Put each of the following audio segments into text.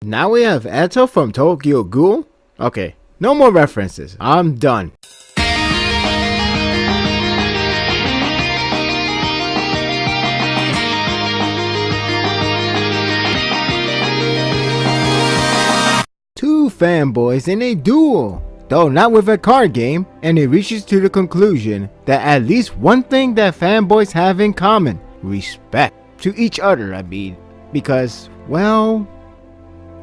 Now we have Eto from Tokyo Ghoul? Okay, no more references. I'm done. Two fanboys in a duel, though not with a card game, and it reaches to the conclusion that at least one thing that fanboys have in common: respect to each other, because, well...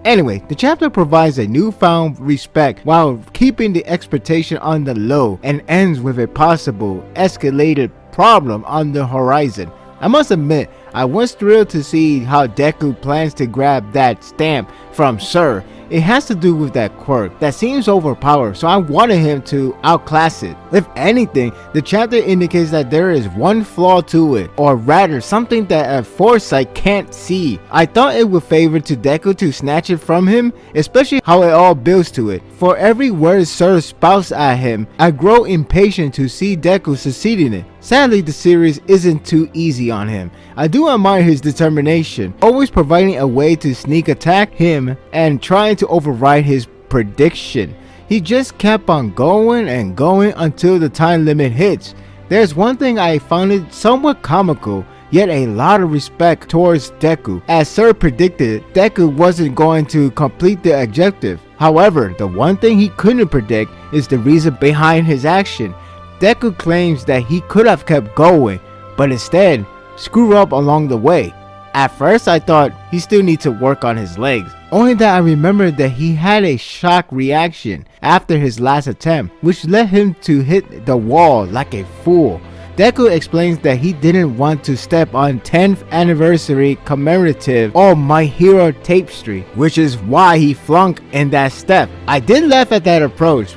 Anyway, the chapter provides a newfound respect while keeping the expectation on the low and ends with a possible escalated problem on the horizon. I must admit, I was thrilled to see how Deku plans to grab that stamp from Sir. It has to do with that quirk that seems overpowered, so I wanted him to outclass it. If anything, the chapter indicates that there is one flaw to it, or rather something that a foresight can't see. I thought it would favor to Deku to snatch it from him, especially how it all builds to it. For every word Sir spouts at him, I grow impatient to see Deku succeed in it. Sadly, the series isn't too easy on him. I do admire his determination, always providing a way to sneak attack him and trying to override his prediction. He just kept on going and going until the time limit hits. There's one thing I found it somewhat comical, yet a lot of respect towards Deku. As Sir predicted, Deku wasn't going to complete the objective. However, the one thing he couldn't predict is the reason behind his action. Deku claims that he could have kept going, but instead screw up along the way. At first I thought he still needs to work on his legs, only that I remembered that he had a shock reaction after his last attempt, which led him to hit the wall like a fool. Deku explains that he didn't want to step on 10th anniversary commemorative All My Hero tapestry, which is why he flunked in that step. I did laugh at that approach,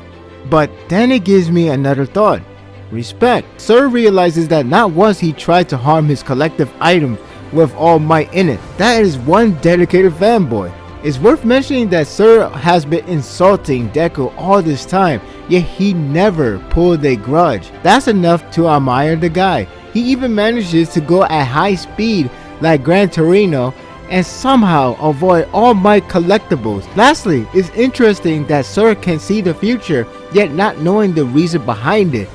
but then it gives me another thought. Respect. Sir realizes that not once he tried to harm his collective item with All Might in it. That is one dedicated fanboy. It's worth mentioning that Sir has been insulting Deku all this time, yet he never pulled a grudge. That's enough to admire the guy. He even manages to go at high speed like Gran Torino and somehow avoid All Might collectibles. Lastly, it's interesting that Sir can see the future, yet not knowing the reason behind it.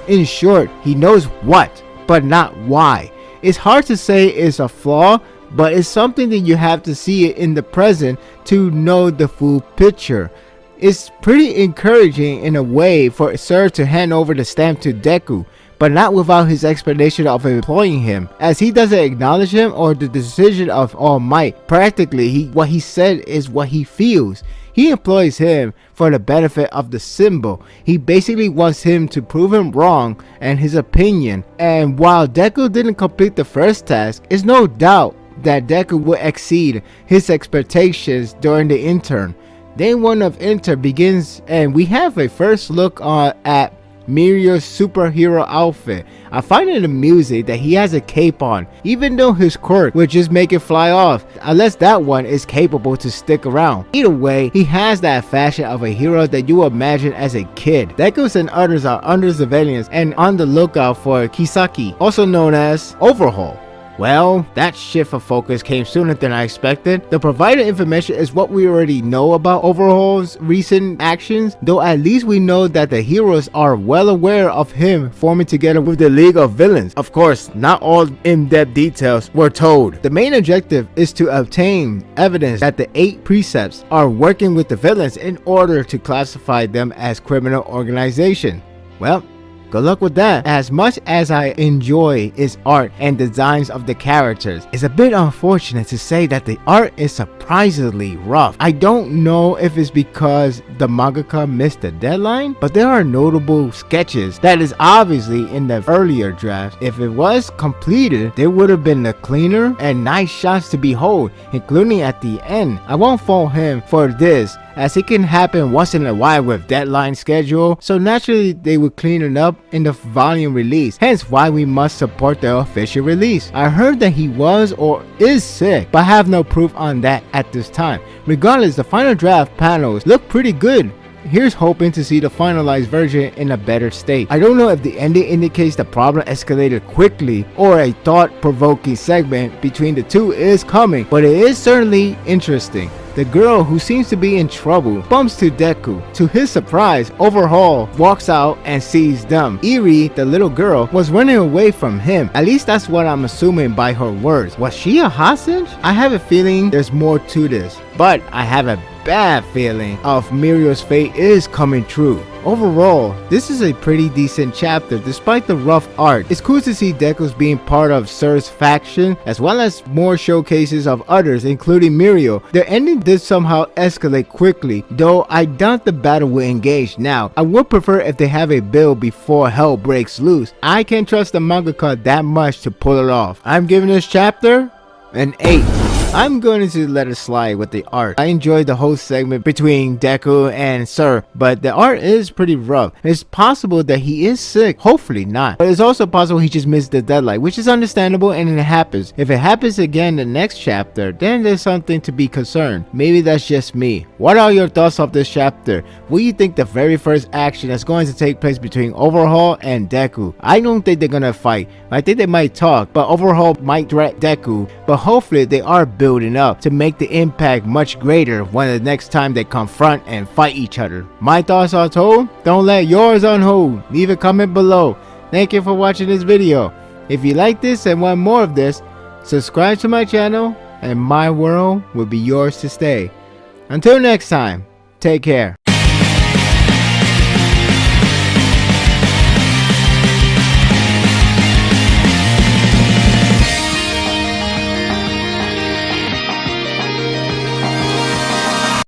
In short, he knows what, but not why. It's hard to say it's a flaw, but it's something that you have to see it in the present to know the full picture. It's pretty encouraging in a way for Sir to hand over the stamp to Deku, but not without his explanation of employing him, as he doesn't acknowledge him or the decision of All Might. Practically, what he said is what he feels. He employs him for the benefit of the symbol. He basically wants him to prove him wrong and his opinion. And while Deku didn't complete the first task, it's no doubt that Deku will exceed his expectations during the intern. Day 1 of intern begins and we have a first look at Mirio's superhero outfit. I find it amusing that he has a cape on, even though his quirk would just make it fly off, unless that one is capable to stick around. Either way, he has that fashion of a hero that you imagine as a kid. Deku and others are under surveillance and on the lookout for Kisaki, also known as Overhaul. Well, that shift of focus came sooner than I expected. The provided information is what we already know about Overhaul's recent actions, though at least we know that the heroes are well aware of him forming together with the League of Villains. Of course, not all in-depth details were told. The main objective is to obtain evidence that the 8 precepts are working with the villains in order to classify them as criminal organization. Well, good luck with that. As much as I enjoy its art and designs of the characters, it's a bit unfortunate to say that the art is surprisingly rough. I don't know if it's because the mangaka missed the deadline, but there are notable sketches that is obviously in the earlier draft. If it was completed, there would have been a cleaner and nice shots to behold, including at the end. I won't fault him for this, as it can happen once in a while with deadline schedule, so naturally they would clean it up in the volume release, hence why we must support the official release. I heard that he was or is sick, but have no proof on that at this time. Regardless, the final draft panels look pretty good. Here's hoping to see the finalized version in a better state. I don't know if the ending indicates the problem escalated quickly or a thought-provoking segment between the two is coming, but it is certainly interesting. The girl, who seems to be in trouble, bumps to Deku. To his surprise, Overhaul walks out and sees them. Eri, the little girl, was running away from him. At least that's what I'm assuming by her words. Was she a hostage? I have a feeling there's more to this, but I have a bad feeling of Muriel's fate is coming true. Overall, this is a pretty decent chapter despite the rough art. It's cool to see Deku's being part of Sir's faction, as well as more showcases of others including Muriel. Their ending did somehow escalate quickly, though I doubt the battle will engage now. I would prefer if they have a build before hell breaks loose. I can't trust the mangaka that much to pull it off. I'm giving this chapter an 8. I'm going to let it slide with the art. I enjoyed the whole segment between Deku and Sir, but the art is pretty rough. It's possible that he is sick, hopefully not, but it's also possible he just missed the deadline, which is understandable, and it happens. If it happens again the next chapter, then there's something to be concerned. Maybe that's just me. What are your thoughts of this chapter? What do you think the very first action that's going to take place between Overhaul and Deku? I don't think they're gonna fight. I think they might talk, but Overhaul might threat Deku, but hopefully they are building up to make the impact much greater when the next time they confront and fight each other. My thoughts are told. Don't let yours on hold. Leave a comment below. Thank you for watching this video. If you like this and want more of this, subscribe to my channel and my world will be yours to stay. Until next time, take care.